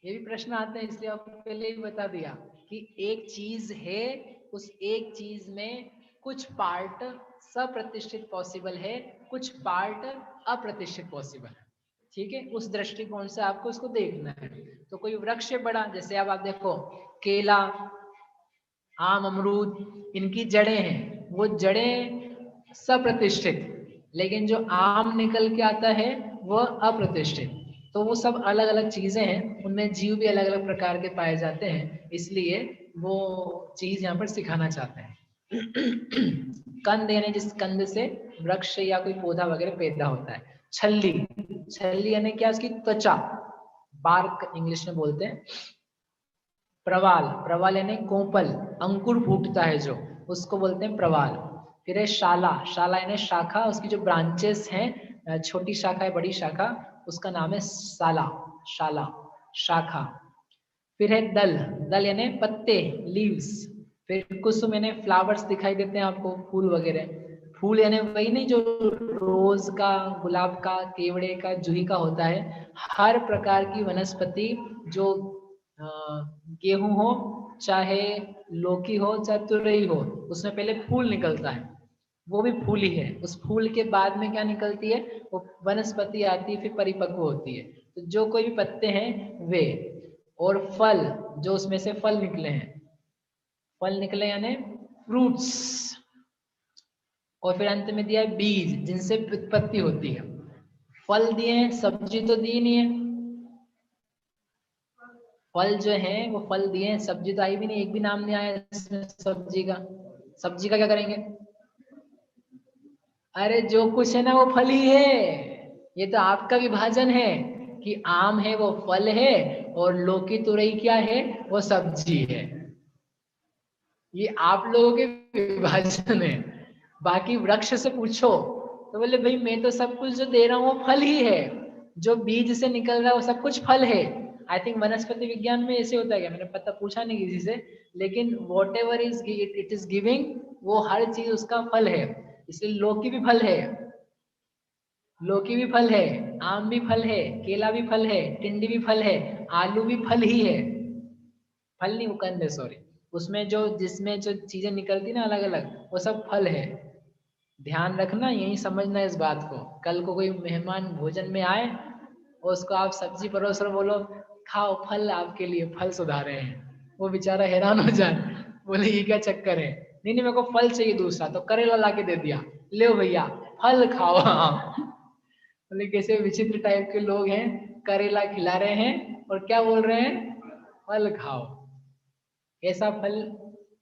ये भी प्रश्न आते हैं, इसलिए आपको पहले ही बता दिया कि एक चीज है, उस एक चीज में कुछ पार्ट सप्रतिष्ठित पॉसिबल है, कुछ पार्ट अप्रतिष्ठित पॉसिबल है। ठीक है, उस दृष्टिकोण से आपको उसको देखना है। तो कोई वृक्ष बड़ा, जैसे अब आप देखो केला, आम, अमरूद, इनकी जड़ें हैं, वो जड़ें सप्रतिष्ठित, लेकिन जो आम निकल के आता है वह अप्रतिष्ठित। तो वो सब अलग अलग चीजें हैं, उनमें जीव भी अलग अलग प्रकार के पाए जाते हैं, इसलिए वो चीज यहाँ पर सिखाना चाहते हैं। कंद यानी जिस कंद से वृक्ष या कोई पौधा वगैरह पैदा होता है। छल्ली, छल्ली यानी क्या, उसकी त्वचा, बार्क इंग्लिश में बोलते हैं। प्रवाल, प्रवाल यानी कोपल, अंकुर फूटता है जो, उसको बोलते हैं प्रवाल। फिर है शाला, शाला यानी शाखा, उसकी जो ब्रांचेस हैं, छोटी शाखा है बड़ी शाखा, उसका नाम है साला, शाला, शाखा। फिर है दल, दल यानी पत्ते, लीव्स। फिर कुसुम यानी फ्लावर्स दिखाई देते हैं आपको, फूल वगैरह। फूल यानी वही नहीं जो रोज का, गुलाब का, केवड़े का, जूही का होता है। हर प्रकार की वनस्पति जो गेहूं हो, चाहे लौकी हो, चाहे तुरई हो, उसमें पहले फूल निकलता है, वो भी फूल ही है। उस फूल के बाद में क्या निकलती है, वो वनस्पति आती है, फिर परिपक्व होती है। तो जो कोई भी पत्ते हैं वे, और फल, जो उसमें से फल निकले हैं, फल निकले यानी फ्रूट्स। और फिर अंत में दिया है बीज, जिनसे उत्पत्ति होती है। फल दिए हैं, सब्जी तो दी नहीं है। फल जो है वो फल दिए हैं, सब्जी तो आई भी नहीं, एक भी नाम नहीं आया इसमें सब्जी का। सब्जी का क्या करेंगे, अरे जो कुछ है ना वो फल ही है। ये तो आपका विभाजन है कि आम है वो फल है, और लौकी तुरई क्या है, वो सब्जी है। ये आप लोगों के विभाजन है। बाकी वृक्ष से पूछो तो बोले भाई मैं तो सब कुछ जो दे रहा हूँ वो फल ही है, जो बीज से निकल रहा है वो सब कुछ फल है। आई थिंक वनस्पति विज्ञान में ऐसे होता है क्या, मैंने पता पूछा नहीं किसी से, लेकिन what ever is it is giving, वो हर चीज उसका फल है। इसलिए लौकी भी फल है, लौकी भी फल है, आम भी फल है, केला भी फल है, टिंडी भी फल है, आलू भी फल ही है। फल नहीं, वो कंद है, सॉरी। उसमें जो, जिसमें जो चीजें निकलती ना अलग अलग, वो सब फल है। ध्यान रखना, यही समझना इस बात को। कल को कोई मेहमान भोजन में आए और उसको आप सब्जी परोस और बोलो खाओ फल आपके लिए, फल सुधारे हैं, वो बेचारा हैरान हो जाए, बोले ये क्या चक्कर है। नहीं नहीं, मेरे को फल चाहिए दूसरा, तो करेला ला के दे दिया, ले भैया फल खाओ। बोले कैसे विचित्र टाइप के लोग हैं, करेला खिला रहे हैं और क्या बोल रहे हैं, फल खाओ। ऐसा फल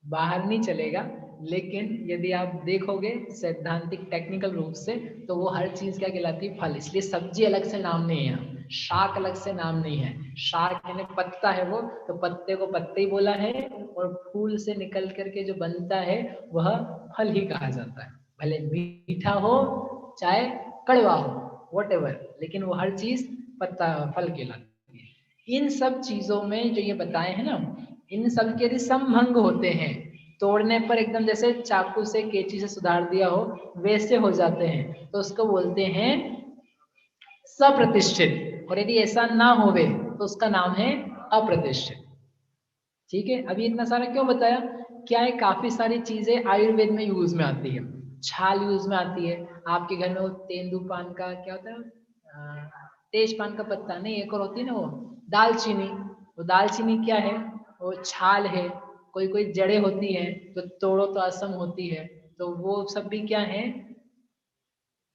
बाहर नहीं चलेगा। लेकिन यदि आप देखोगे सैद्धांतिक टेक्निकल रूप से, तो वो हर चीज क्या कहलाती है, फल। इसलिए सब्जी अलग से नाम नहीं है, शाक अलग से नाम नहीं है। शाक यानी पत्ता है वो, तो पत्ते को पत्ते ही बोला है, और फूल से निकल करके जो बनता है वह फल ही कहा जाता है। भले मीठा हो चाहे कड़वा हो, वॉट एवर, लेकिन वो हर चीज पत्ता, फल कहलाती है। इन सब चीजों में जो ये बताए हैं ना, इन सब के यदि संभंग होते हैं, तोड़ने पर एकदम जैसे चाकू से, कैंची से सुधार दिया हो वैसे हो जाते हैं, तो उसको बोलते हैं सप्रतिष्ठित। और यदि ऐसा ना होवे तो उसका नाम है अप्रतिष्ठित। ठीक है, अभी इतना सारा क्यों बताया, क्या है, काफी सारी चीजें आयुर्वेद में यूज में आती है। छाल यूज में आती है, आपके घर में वो तेंदुपान का क्या होता है, तेज पान का पत्ता नहीं, एक और होती है ना वो दालचीनी, वो दालचीनी क्या है, वो छाल है। कोई कोई जड़ें होती हैं तो तोड़ो तो असम होती है, तो वो सब भी क्या है,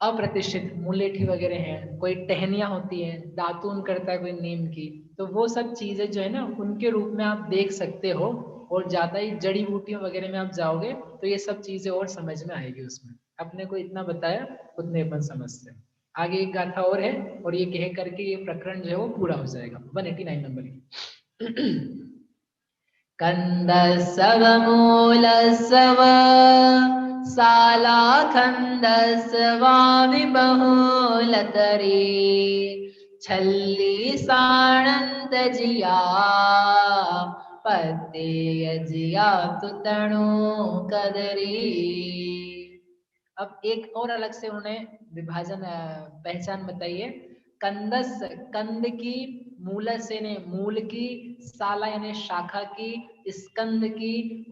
अप्रतिष्ठित मुलेठी वगैरह हैं, कोई टहनियाँ होती हैं, दातून करता है कोई नीम की, तो वो सब चीजें जो है ना उनके रूप में आप देख सकते हो। और ज्यादा ही जड़ी बूटियों वगैरह में आप जाओगे तो ये सब चीजें और समझ में आएगी उसमें। अपने को इतना बताया उतने अपन समझते हैं। आगे एक गाथा और है और ये कह करके ये प्रकरण जो है वो पूरा हो जाएगा। 189 नंबर की। कंदस्सव मूलस्सव शालाखंदस्वाविबहुलतरी छल्ली साणंत जिया पत्ते जिया तुतणु कदरी। अब एक और अलग से उन्होंने विभाजन पहचान बताइए। कंदस कंद की, मूलस यानी मूल की, साला यानी शाखा की, स्कंद की,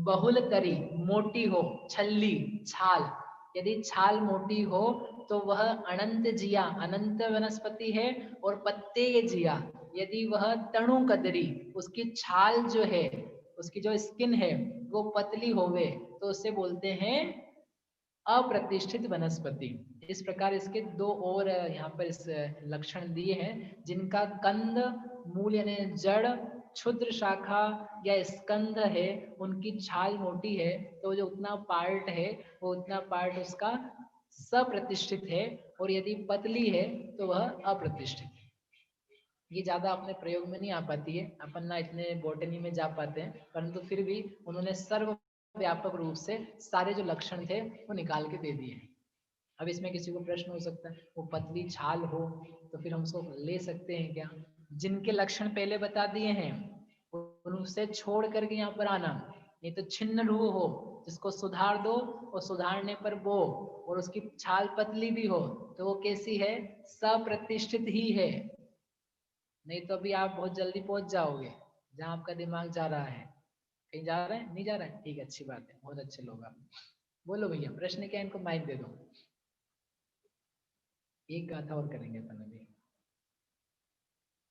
बहुल तरी मोटी हो, छल्ली छाल, यदि छाल मोटी हो तो वह अनंत जिया अनंत वनस्पति है। और पत्ते जिया यदि वह तणु कदरी उसकी छाल जो है, उसकी जो स्किन है वो पतली होवे तो उसे बोलते हैं अप्रतिष्ठित वनस्पति। इस प्रकार इसके दो और यहाँ पर इस लक्षण दिए हैं, जिनका कंद मूल यानी जड़, क्षुद्र शाखा या स्कंद है, उनकी छाल मोटी है तो जो उतना पार्ट है वो उतना पार्ट उसका सप्रतिष्ठित है। और यदि पतली है तो वह अप्रतिष्ठित। ये ज्यादा अपने प्रयोग में नहीं आ पाती है, अपन ना इतने बॉटनी में जा पाते हैं, परंतु फिर भी उन्होंने सर्व व्यापक रूप से सारे जो लक्षण थे वो निकाल के दे दिए। अब इसमें किसी को प्रश्न हो सकता है वो पतली छाल हो तो फिर हम उसको ले सकते हैं क्या? जिनके लक्षण पहले बता दिए हैं उनसे छोड़ करके यहाँ पर आना, नहीं तो छिन्न रूह हो जिसको सुधार दो और सुधारने पर बो और उसकी छाल पतली भी हो तो वो कैसी है? सप्रतिष्ठित ही है। नहीं तो अभी आप बहुत जल्दी पहुंच जाओगे जहाँ आपका दिमाग जा रहा है। कहीं जा रहा है? नहीं जा रहा है? ठीक है, अच्छी बात है, बहुत अच्छे लोग आप। बोलो भैया, प्रश्न क्या है? इनको माइक दे दो। एक गाथा और करेंगे अपन अभी,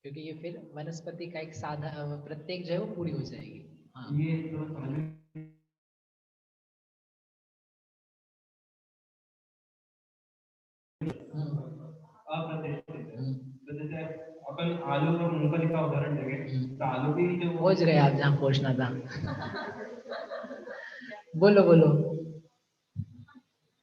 क्योंकि ये फिर वनस्पति का एक साधा प्रत्येक जो है वो पूरी हो जाएगी। हाँ ये तो समझ में अप्रतिष्ठित है। तो जैसे अपन आलू और मूंगफली का उदाहरण देंगे तो आलू भी जो पहुंच गए आप जहाँ पहुंचना था। बोलो बोलो।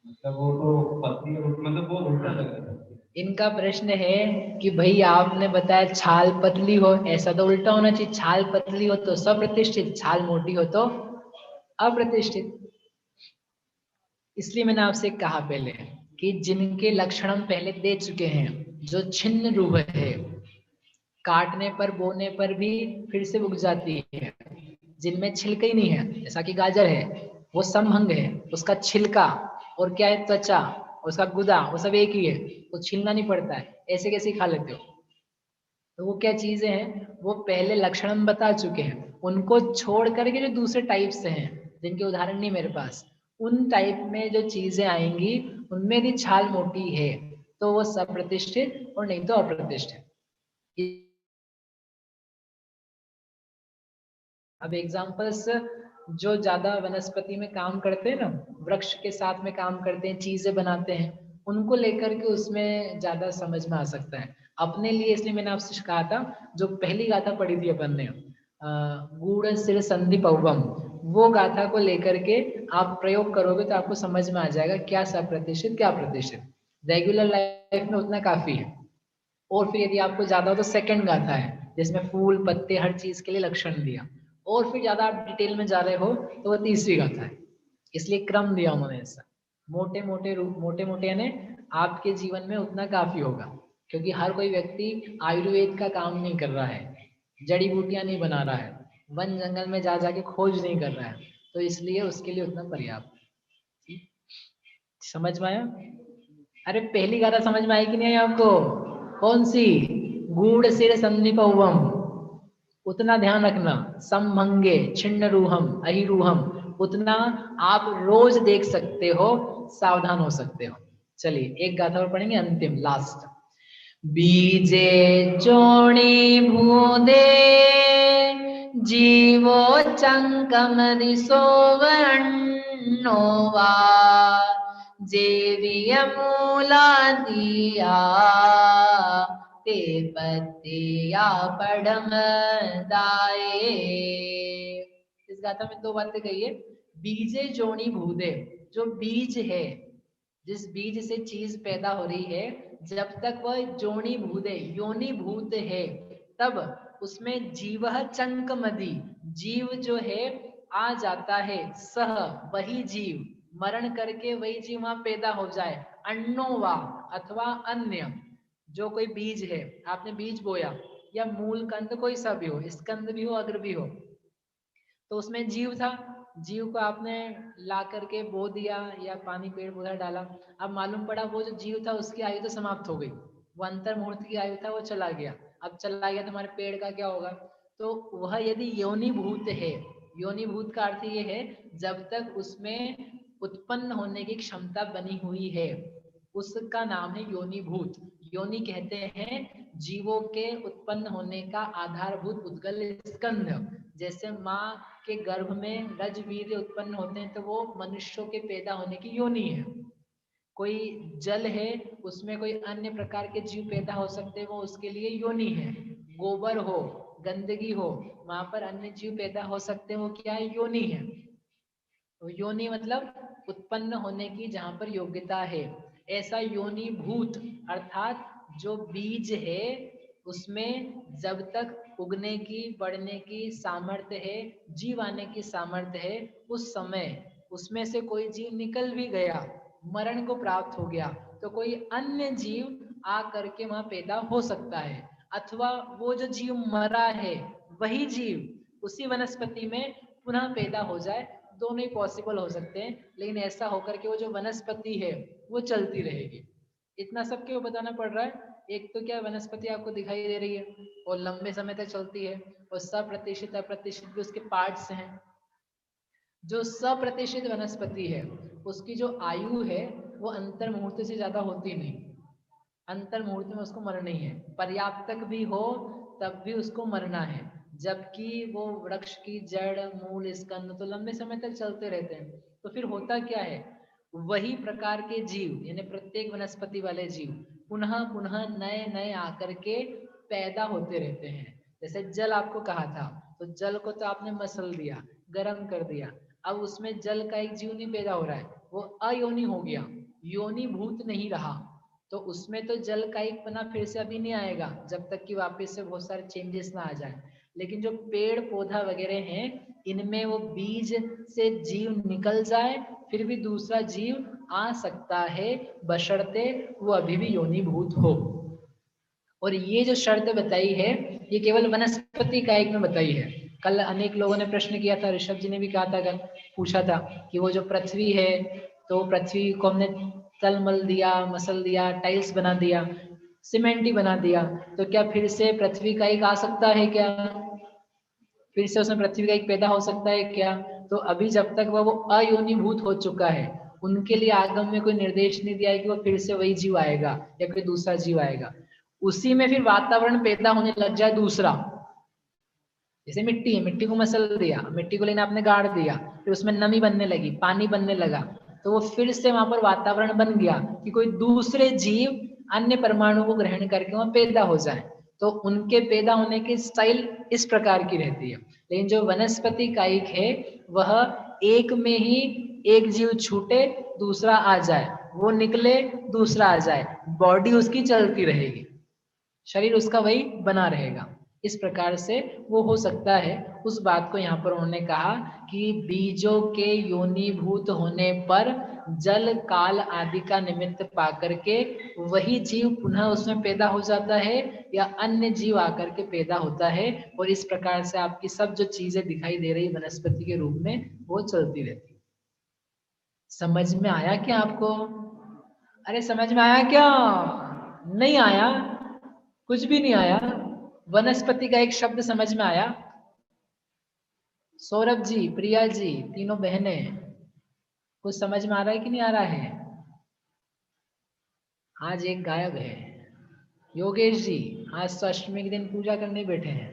मतलब वो तो पत्नी मतलब वो उल्टा लग रहा है। इनका प्रश्न है कि भाई आपने बताया छाल पतली हो, ऐसा तो उल्टा होना चाहिए, छाल पतली हो तो सप्रतिष्ठित, छाल मोटी हो तो अप्रतिष्ठित। इसलिए मैंने आपसे कहा पहले कि जिनके लक्षण हम पहले दे चुके हैं, जो छिन्न रूह है, काटने पर बोने पर भी फिर से उग जाती है, जिनमें छिलका ही नहीं है, जैसा कि गाजर है वो समभंग है, उसका छिलका और क्या है त्वचा, उसका गुदा, वो सब एक ही है, वो छीलना नहीं पड़ता है, ऐसे कैसे खा लेते हो? तो वो क्या चीजें हैं वो पहले लक्षण हम बता चुके हैं। उनको छोड़ करके जो दूसरे टाइप से हैं जिनके उदाहरण नहीं मेरे पास, उन टाइप में जो चीजें आएंगी उनमें यदि छाल मोटी है तो वो सप्रतिष्ठित और नहीं तो अप्रतिष्ठित। अब एग्जाम्पल्स जो ज्यादा वनस्पति में काम करते हैं ना, वृक्ष के साथ में काम करते हैं, चीजें बनाते हैं, उनको लेकर के उसमें ज्यादा समझ में आ सकता है अपने लिए। इसलिए मैंने आपसे कहा था जो पहली गाथा पढ़ी थी अपन ने, गूढ़ सिर संधि पौवम, वो गाथा को लेकर के आप प्रयोग करोगे तो आपको समझ में आ जाएगा क्या सप्रतिष्ठित क्या प्रतिष्ठित। रेगुलर लाइफ में उतना काफी है। और फिर यदि आपको ज्यादा हो तो सेकंड गाथा है जिसमें फूल पत्ते हर चीज के लिए लक्षण दिया। और फिर ज्यादा आप डिटेल में जा रहे हो तो वह तीसरी गाथा है। इसलिए क्रम दिया उन्होंने ऐसा, मोटे मोटे रूप, मोटे मोटे यानी आपके जीवन में उतना काफी होगा, क्योंकि हर कोई व्यक्ति आयुर्वेद का काम नहीं कर रहा है, जड़ी बूटियां नहीं बना रहा है, वन जंगल में जा जाके खोज नहीं कर रहा है, तो इसलिए उसके लिए उतना पर्याप्त। समझ में आया? अरे पहली गाथा समझ में आई कि नहीं आपको? कौन सी? गूढ़ सिर संधिपौवम, उतना ध्यान रखना। समभंगे छिन्न रूहम अहिरूहम, उतना आप रोज देख सकते हो, सावधान हो सकते हो। चलिए एक गाथा और पढ़ेंगे, अंतिम लास्ट। बीजे चोणी भूदे जीवो चंकम दिशो वर्णो वा जेविय मूला दिया ते पत्तिया पढ़म दाए। इस गाथा में दो बातें कही है। बीजे जोनी भूदे, जो बीज है, जिस बीज से चीज पैदा हो रही है, जब तक वह जोनी भूदे योनि भूत है, तब उसमें जीवह चंक मदी, जीव जो है आ जाता है, सह वही जीव, मरण करके वही जीव वहां पैदा हो जाए, अन्नोवा अथवा अन्य, जो कोई बीज है, आपने बीज बोया या मूल कंद कोई सा भी हो, स्कंद भी हो अग्र भी हो, तो उसमें जीव था, जीव को आपने ला करके बो दिया या पानी पेड़ पौधा डाला, अब मालूम पड़ा वो जो जीव था उसकी आयु तो समाप्त हो गई, वो अंतर मुहूर्त की आयु था वो चला गया, अब चला गया तो हमारे पेड़ का क्या होगा। तो वह यदि योनिभूत है, योनिभूत का अर्थ ये है जब तक उसमें उत्पन्न होने की क्षमता बनी हुई है, उसका नाम है योनिभूत। योनि कहते हैं जीवों के उत्पन्न होने का आधारभूत उद्गल स्कंध। जैसे माँ के गर्भ में रजवीर्य उत्पन्न होते हैं तो वो मनुष्यों के पैदा होने की योनि है। कोई जल है उसमें कोई अन्य प्रकार के जीव पैदा हो सकते हैं, वो उसके लिए योनि है। गोबर हो, गंदगी हो, वहां पर अन्य जीव पैदा हो सकते हैं, वो क्या है, योनि है। तो योनि मतलब उत्पन्न होने की जहां पर योग्यता है। ऐसा योनि भूत अर्थात जो बीज है उसमें जब तक उगने की बढ़ने की सामर्थ्य है, जीव आने की सामर्थ्य है, उस समय उसमें से कोई जीव निकल भी गया, मरण को प्राप्त हो गया, तो कोई अन्य जीव आ करके वहां पैदा हो सकता है, अथवा वो जो जीव मरा है वही जीव उसी वनस्पति में पुनः पैदा हो जाए। दोनों ही पॉसिबल हो सकते हैं, लेकिन ऐसा होकर के वो जो वनस्पति है वो चलती रहेगी। इतना सब क्यों बताना पड़ रहा है, एक तो क्या वनस्पति आपको दिखाई दे रही है और लंबे समय तक चलती है, और सप्रतिष्ठित अप्रतिष्ठित भी उसके पार्ट्स हैं। जो सप्रतिष्ठित वनस्पति है उसकी जो आयु है वो अंतर मुहूर्त से ज्यादा होती नहीं, अंतर मुहूर्त में उसको मरना ही है, पर्याप्त तक भी हो तब भी उसको मरना है। जबकि वो वृक्ष की जड़ मूल स्कंद तो लंबे समय तक चलते रहते हैं। तो फिर होता क्या है, वही प्रकार के जीव यानी प्रत्येक वनस्पति वाले जीव पुनः पुनः नए नए आकर के पैदा होते रहते हैं। जैसे जल आपको कहा था, तो जल को तो आपने मसल दिया, गर्म कर दिया, अब उसमें जल का एक जीव नहीं पैदा हो रहा है, वो अयोनि हो गया, योनि भूत नहीं रहा, तो उसमें तो जल का एक पना फिर से अभी नहीं आएगा जब तक कि वापस से बहुत सारे चेंजेस ना आ जाए। लेकिन जो पेड़ पौधा वगैरह हैं इनमें वो बीज से जीव निकल जाए फिर भी दूसरा जीव आ सकता है, बशर्ते वो अभी भी योनिभूत हो। और ये जो शर्त बताई है ये केवल वनस्पति कायिक में बताई है। कल अनेक लोगों ने प्रश्न किया था, ऋषभ जी ने भी कहा था, कल पूछा था कि वो जो पृथ्वी है तो पृथ्वी को हमने तल मल दिया, मसल दिया, टाइल्स बना दिया, सीमेंट ही बना दिया, तो क्या फिर से पृथ्वी का एक आ सकता है क्या, फिर से उसमें पृथ्वी का एक पैदा हो सकता है क्या। तो अभी जब तक वो अयोनिभूत हो चुका है उनके लिए आगम में कोई निर्देश नहीं दिया है कि वो फिर से वही जीव आएगा या कोई दूसरा जीव आएगा। उसी में फिर वातावरण पैदा होने लग जाए दूसरा, जैसे मिट्टी है, मिट्टी को मसल दिया, मिट्टी को लेना आपने गाड़ दिया, फिर उसमें नमी बनने लगी, पानी बनने लगा, तो वो फिर से वहां पर वातावरण बन गया कि कोई दूसरे जीव अन्य परमाणु को ग्रहण करके वहां पैदा हो जाए। तो उनके पैदा होने की स्टाइल इस प्रकार की रहती है। लेकिन जो वनस्पति कायिक है वह एक में ही एक जीव छूटे दूसरा आ जाए, वो निकले दूसरा आ जाए, बॉडी उसकी चलती रहेगी, शरीर उसका वही बना रहेगा। इस प्रकार से वो हो सकता है। उस बात को यहाँ पर उन्होंने कहा कि बीजों के योनिभूत होने पर जल काल आदि का निमित्त पाकर के वही जीव पुनः उसमें पैदा हो जाता है या अन्य जीव आकर के पैदा होता है, और इस प्रकार से आपकी सब जो चीजें दिखाई दे रही वनस्पति के रूप में वो चलती रहती। समझ में आया क्या आपको? अरे समझ में आया क्या? नहीं आया? कुछ भी नहीं आया? वनस्पति का एक शब्द समझ में आया? सौरभ जी, प्रिया जी, तीनों बहनें, कुछ समझ में आ रहा है कि नहीं आ रहा है? आज एक गायब है, योगेश जी, आज तो अष्टमी के दिन पूजा करने बैठे हैं।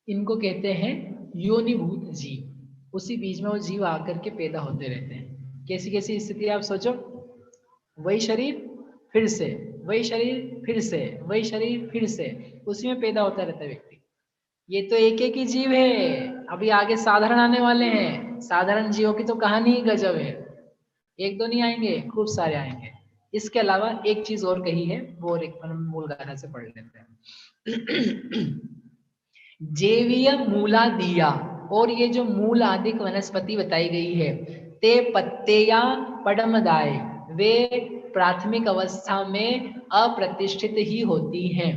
इनको कहते हैं योनिभूत जीव, उसी बीज में वो जीव आकर के पैदा होते रहते हैं। कैसी कैसी स्थिति आप सोचो, वही शरीर फिर से, वही शरीर फिर से, वही शरीर फिर से, उसी में पैदा होता रहता है व्यक्ति। ये तो एक एक ही जीव है, अभी आगे साधारण आने वाले हैं। साधारण जीवों की तो कहानी ही गजब है, एक दो नहीं आएंगे, खूब सारे आएंगे। इसके अलावा एक चीज और कही है, वो और एक मूल गाथा से पढ़ लेते हैं। जेवीय मूला दिया, और ये जो मूल आदिक वनस्पति बताई गई है, ते पत्तेया पडमदाय, वे प्राथमिक अवस्था में अप्रतिष्ठित ही होती हैं।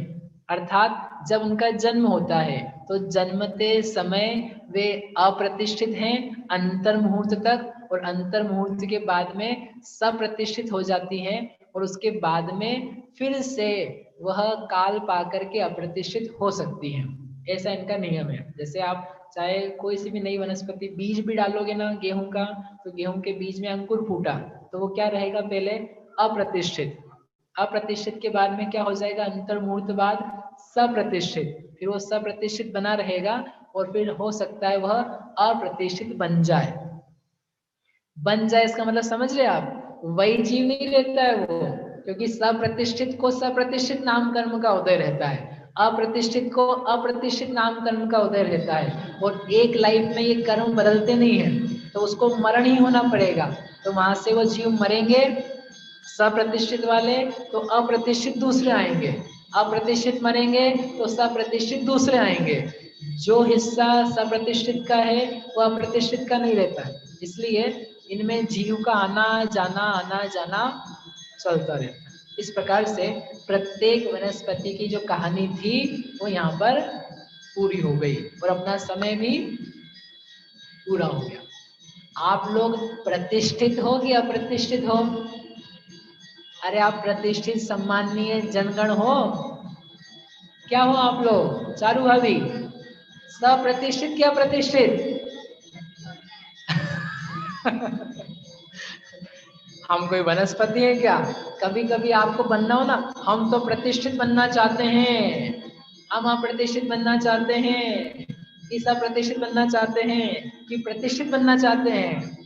अर्थात जब उनका जन्म होता है तो जन्मते समय वे अप्रतिष्ठित हैं अंतर मुहूर्त तक, और अंतर मुहूर्त के बाद में सप्रतिष्ठित हो जाती हैं, और उसके बाद में फिर से वह काल पाकर के अप्रतिष्ठित हो सकती हैं। ऐसा इनका नियम है। जैसे आप चाहे कोई सी भी नई वनस्पति बीज भी डालोगे ना गेहूं का, तो गेहूं के बीज में अंकुर फूटा तो वो क्या रहेगा, पहले अप्रतिष्ठित, अप्रतिष्ठित के बाद में क्या हो जाएगा, अंतर मुहूर्त बाद सप्रतिष्ठित, फिर वो सप्रतिष्ठित बना रहेगा, और फिर हो सकता है वह अप्रतिष्ठित बन जाए। बन जाए इसका मतलब समझ रहे आप, वही जीव नहीं रहता है वो, क्योंकि सप्रतिष्ठित को सप्रतिष्ठित नाम कर्म का उदय रहता है, अप्रतिष्ठित को अप्रतिष्ठित नाम कर्म का उदय रहता है, और एक लाइफ में ये कर्म बदलते नहीं है, तो उसको मरण ही होना पड़ेगा। तो वहां से वो जीव मरेंगे सप्रतिष्ठित वाले, तो अप्रतिष्ठित दूसरे आएंगे, अप्रतिष्ठित मरेंगे तो सप्रतिष्ठित दूसरे आएंगे। जो हिस्सा सप्रतिष्ठित का है वो अप्रतिष्ठित का नहीं रहता है, इसलिए इनमें जीव का आना जाना चलता रहता है। इस प्रकार से प्रत्येक वनस्पति की जो कहानी थी वो यहाँ पर पूरी हो गई, और अपना समय भी पूरा हो गया। आप लोग प्रतिष्ठित हो कि अप्रतिष्ठित हो? अरे आप प्रतिष्ठित सम्माननीय जनगण हो, क्या हो आप लोग? चारू भाभी, सप्रतिष्ठित क्या प्रतिष्ठित? हम कोई वनस्पति है क्या? कभी कभी आपको बनना हो ना, हम तो प्रतिष्ठित बनना चाहते हैं, हम अप्रतिष्ठित बनना चाहते हैं, कि सप्रतिष्ठित बनना चाहते हैं, कि प्रतिष्ठित बनना चाहते हैं।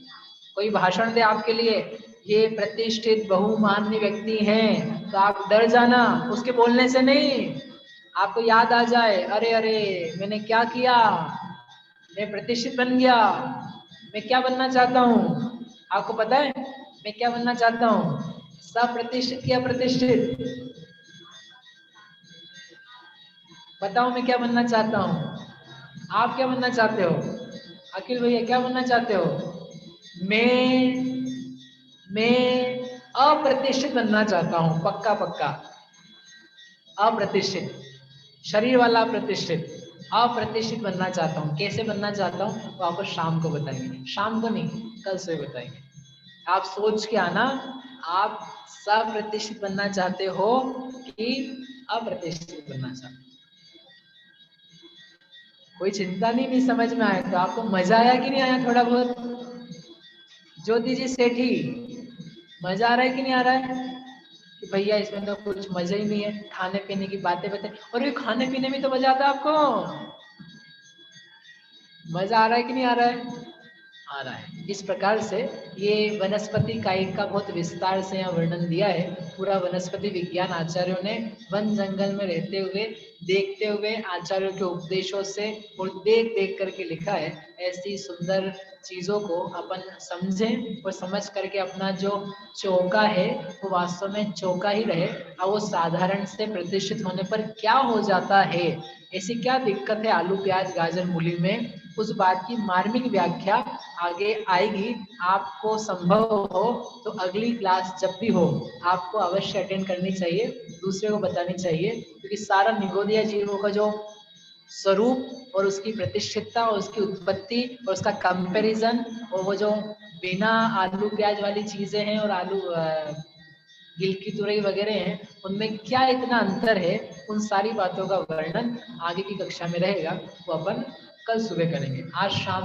कोई भाषण दे आपके लिए, ये प्रतिष्ठित बहुमान्य व्यक्ति हैं, तो आप डर जाना उसके बोलने से नहीं, आपको याद आ जाए, अरे अरे मैंने क्या किया, मैं प्रतिष्ठित बन गया। मैं क्या बनना चाहता हूँ आपको पता है? मैं क्या बनना चाहता हूँ? सप्रतिष्ठित या प्रतिष्ठित? बताओ मैं क्या बनना चाहता हूँ, आप क्या बनना चाहते हो? अखिल भैया क्या बनना चाहते हो? मैं अप्रतिष्ठित बनना चाहता हूँ, पक्का पक्का अप्रतिष्ठित, शरीर वाला प्रतिष्ठित, अप्रतिष्ठित बनना चाहता हूँ। कैसे बनना चाहता हूँ वो आपको शाम को बताएंगे, शाम को नहीं कल से बताएंगे। आप सोच के आना, आप सप्रतिष्ठित बनना चाहते हो कि अप्रतिष्ठित बनना चाहते हो? कोई चिंता नहीं समझ में आया तो आपको मजा आया कि नहीं आया? थोड़ा बहुत ज्योति जी सेठी, मजा आ रहा है कि नहीं आ रहा है? कि भैया इसमें तो कुछ मजा ही नहीं है, खाने पीने की बातें बताए, और ये खाने पीने में तो मजा आता है आपको? मजा आ रहा है कि नहीं आ रहा है? आ रहा है। इस प्रकार से ये वनस्पति काई का बहुत विस्तार से यहाँ वर्णन दिया है। पूरा वनस्पति विज्ञान आचार्यों ने वन जंगल में रहते हुए, देखते हुए, आचार्यों के उपदेशों से और देख देख करके लिखा है। ऐसी सुंदर चीजों को अपन समझें और समझ करके अपना जो चौका है वो वास्तव में चौका ही रहे, और वो साधारण से प्रतिष्ठित होने पर क्या हो जाता है, ऐसी क्या दिक्कत है आलू प्याज गाजर मूली में, उस बात की मार्मिक व्याख्या आगे आएगी। आपको संभव हो तो अगली क्लास जब भी हो आपको अवश्य अटेंड करनी चाहिए, दूसरे को बतानी चाहिए, क्योंकि सारा निगोदिया जीवों का जो स्वरूप और उसकी प्रतिष्ठितता और उसकी उत्पत्ति और उसका कंपैरिजन, और वो जो बिना आलू प्याज वाली चीजें हैं और आलू गिलकी तुरई वगैरह हैं, उनमें क्या इतना अंतर है, उन सारी बातों का वर्णन आगे की कक्षा में रहेगा, वो अपन कल सुबह करेंगे। आज शाम